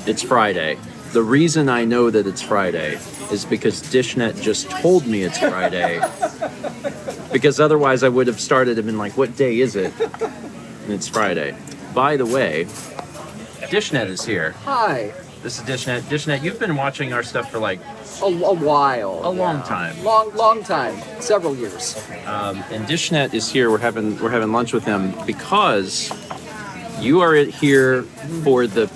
it's Friday. The reason I know that it's Friday is because DishNet just told me it's Friday. Because otherwise I would have started and been like, what day is it? And it's Friday. By the way, DishNet is here. Hi. This is DishNet. DishNet, you've been watching our stuff for like A while. a long time. Long time. Several years. And DishNet is here. We're having lunch with him because you are here for the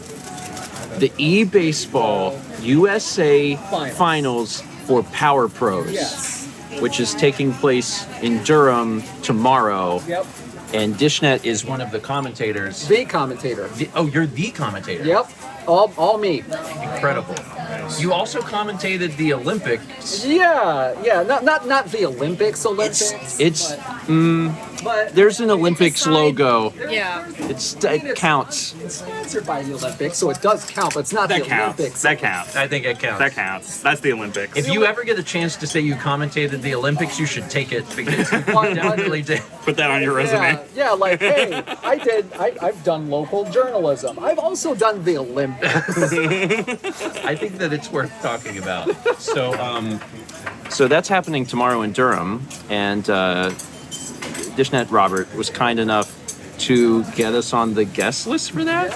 e-baseball USA finals for Power Pros. Yes. Which is taking place in Durham tomorrow. Yep. And DishNet is one of the commentators. The commentator. You're the commentator. Yep. All me. Incredible. You also commentated the Olympics. Yeah. Not the Olympics. But There's an Olympics logo. Yeah. It counts. It's sponsored by the Olympics, so it does count, but it's not the Olympics. That counts. I think it counts. That counts. That's the Olympics. If you ever get a chance to say you commentated the Olympics, you should take it because you definitely did. Put that on your resume. Yeah, like, hey, I've done local journalism. I've also done the Olympics. I think that it's worth talking about. So that's happening tomorrow in Durham, and DishNet Robert was kind enough to get us on the guest list for that.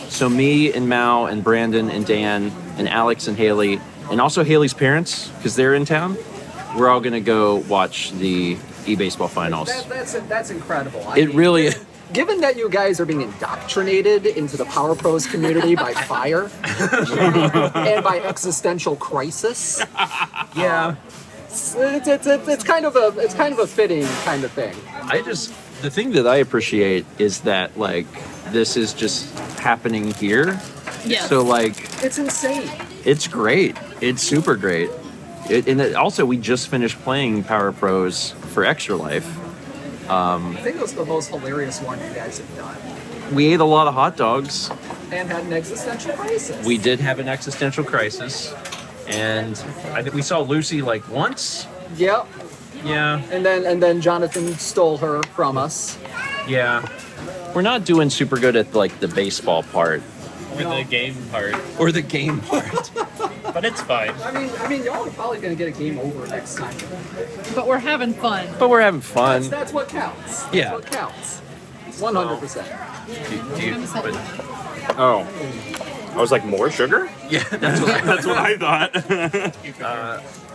So me and Mao and Brandon and Dan and Alex and Haley, and also Haley's parents, because they're in town, we're all going to go watch the e-baseball finals. That's incredible. Really Given that you guys are being indoctrinated into the Power Pros community by fire and by existential crisis, yeah. It's kind of a fitting kind of thing. The thing that I appreciate is that like this is just happening here. Yeah. So like It's insane. it's great. It's super great. Also we just finished playing Power Pros for Extra Life. I think it was the most hilarious one you guys have done. We ate a lot of hot dogs. And had an existential crisis. We did have an existential crisis. And I think we saw Lucy like once. Yep. Yeah. And then Jonathan stole her from us. Yeah. We're not doing super good at like the baseball part. Or the game part. Or the game part. But it's fine. I mean, y'all are probably gonna get a game over next time. But we're having fun. But we're having fun. That's what counts. Yeah. That's what counts. 100%. Oh. I was like, more sugar? Yeah, that's what That's what I thought.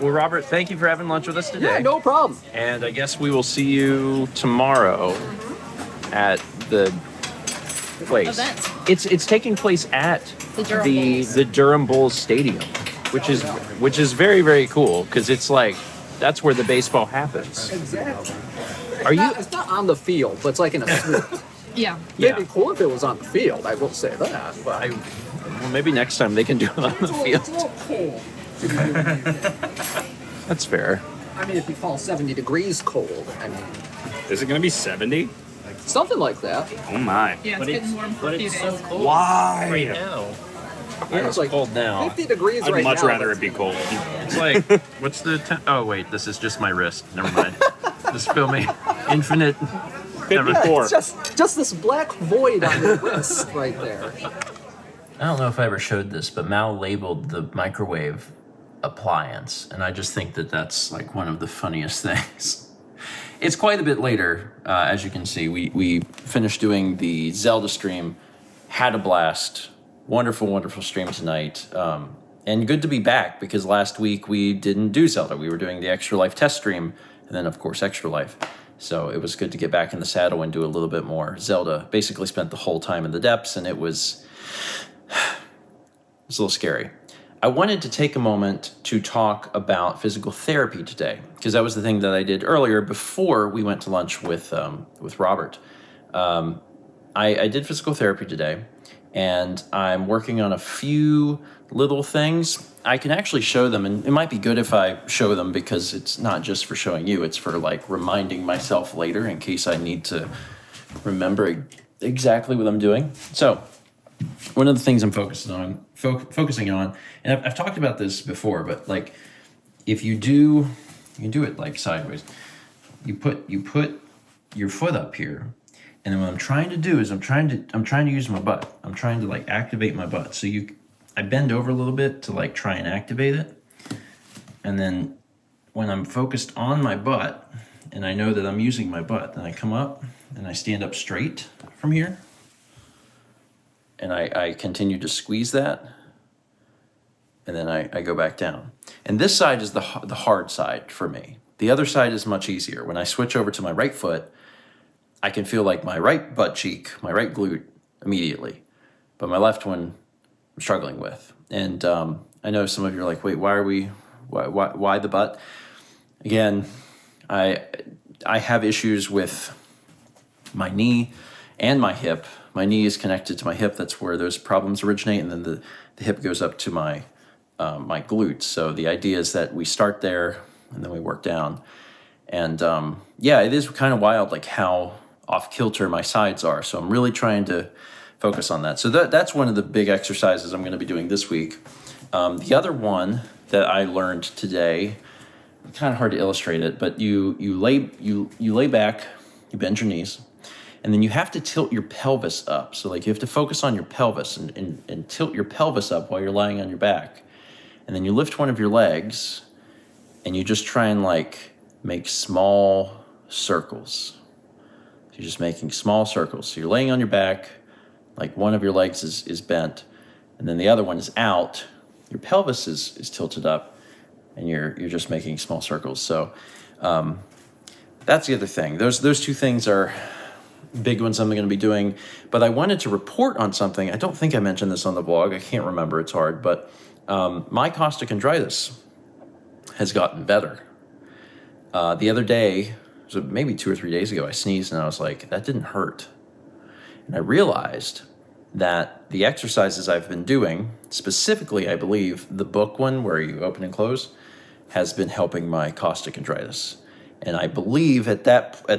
Well, Robert, thank you for having lunch with us today. Yeah, no problem. And I guess we will see you tomorrow at the place. Event. It's taking place at The Durham Bulls. the Durham Bulls Stadium, which is very, very cool because it's like that's where the baseball happens. Exactly. It's not on the field, but it's like in a suite. Yeah. It'd be cool if it was on the field. I will say that. But Well, maybe next time they can do it on the it's a field. little cold to be doing anything. That's fair. I mean, if you fall 70 degrees cold, I mean, Is it going to be 70? something like that. Oh my. Yeah, it's getting warm for a few days. Why? Right now. It's like cold now. 50 degrees I'd right now. much rather it be cold. It's like, what's the oh wait, this is just my wrist. Never mind. Just feel me. Infinite. 54. It's just this black void on your wrist right there. I don't know if I ever showed this, but Mal labeled the microwave appliance, and I just think that that's like one of the funniest things. It's quite a bit later, as you can see. We finished doing the Zelda stream, had a blast, wonderful stream tonight, and good to be back because last week we didn't do Zelda. We were doing the Extra Life test stream, and then of course Extra Life. So it was good to get back in the saddle and do a little bit more Zelda. Basically spent the whole time in the depths, and it was a little scary. I wanted to take a moment to talk about physical therapy today, because that was the thing that I did earlier before we went to lunch with Robert. I did physical therapy today, and I'm working on a few little things. I can actually show them, and it might be good if I show them because it's not just for showing you, it's for like reminding myself later in case I need to remember exactly what I'm doing. So one of the things I'm focusing on, and I've talked about this before, but like if you do it like sideways. You put your foot up here, and then what I'm trying to do is I'm trying to use my butt. I'm trying to like activate my butt. So I bend over a little bit to like try and activate it. And then when I'm focused on my butt and I know that I'm using my butt, then I come up and I stand up straight from here. And I continue to squeeze that. And then I go back down. And this side is the hard side for me. The other side is much easier. When I switch over to my right foot, I can feel like my right butt cheek, my right glute immediately. But my left one, I'm struggling with. And I know some of you are like, wait, why the butt? Again, I have issues with my knee and my hip. My knee is connected to my hip. That's where those problems originate. And then the hip goes up to my glutes. So the idea is that we start there and then we work down. And yeah, it is kind of wild, like how off kilter my sides are. So I'm really trying to focus on that. So that's one of the big exercises I'm going to be doing this week. The other one that I learned today, kind of hard to illustrate it, but you lay back, you bend your knees, and then you have to tilt your pelvis up. So like you have to focus on your pelvis and tilt your pelvis up while you're lying on your back. And then you lift one of your legs and you just try and like make small circles. So you're just making small circles. So you're laying on your back, like one of your legs is bent, and then the other one is out. Your pelvis is tilted up, and you're just making small circles. So that's the other thing. Those two things are big ones I'm going to be doing. But I wanted to report on something. I don't think I mentioned this on the blog. I can't remember. It's hard. But my costochondritis has gotten better. The other day, so maybe 2 or 3 days ago, I sneezed and I was like, that didn't hurt. And I realized that the exercises I've been doing, specifically, I believe, the book one where you open and close, has been helping my costochondritis. And I believe at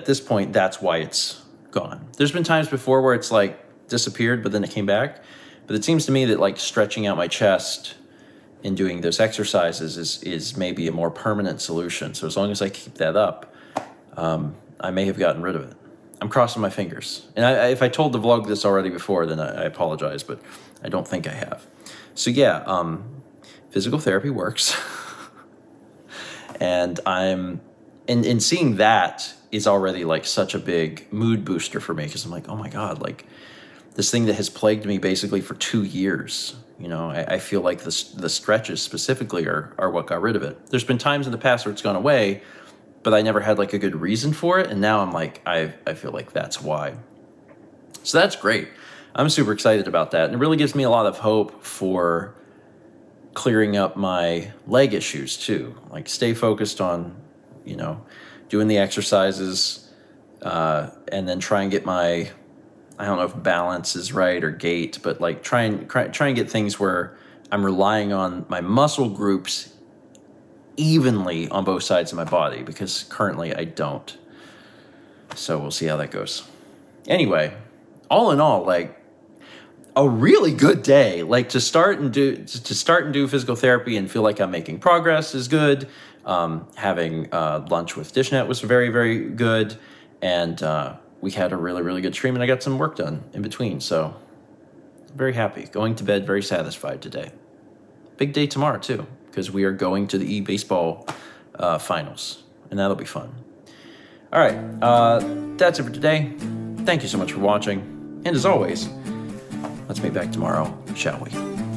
this point, that's why it's gone. There's been times before where it's like disappeared, but then it came back. But it seems to me that like stretching out my chest and doing those exercises is maybe a more permanent solution. So as long as I keep that up, I may have gotten rid of it. I'm crossing my fingers. And if I told the vlog this already before, then I apologize, but I don't think I have. So yeah, physical therapy works. And and seeing that is already like such a big mood booster for me, because I'm like, oh my God, like this thing that has plagued me basically for 2 years, you know, I feel like the stretches specifically are what got rid of it. There's been times in the past where it's gone away, but I never had like a good reason for it. And now I'm like, I feel like that's why. So that's great. I'm super excited about that. And it really gives me a lot of hope for clearing up my leg issues too. Like stay focused on, you know, doing the exercises, and then try and get my, I don't know if balance is right or gait, but like try and get things where I'm relying on my muscle groups evenly on both sides of my body, because currently I don't. So we'll see how that goes. Anyway, all in all, like a really good day. Like to start and do physical therapy and feel like I'm making progress is good. Having lunch with Dishnet was very, very good, and we had a really, really good stream, and I got some work done in between. So I'm very happy. Going to bed very satisfied today. Big day tomorrow too, because we are going to the e-baseball finals, and that'll be fun. All right, that's it for today. Thank you so much for watching, and as always, let's meet back tomorrow, shall we?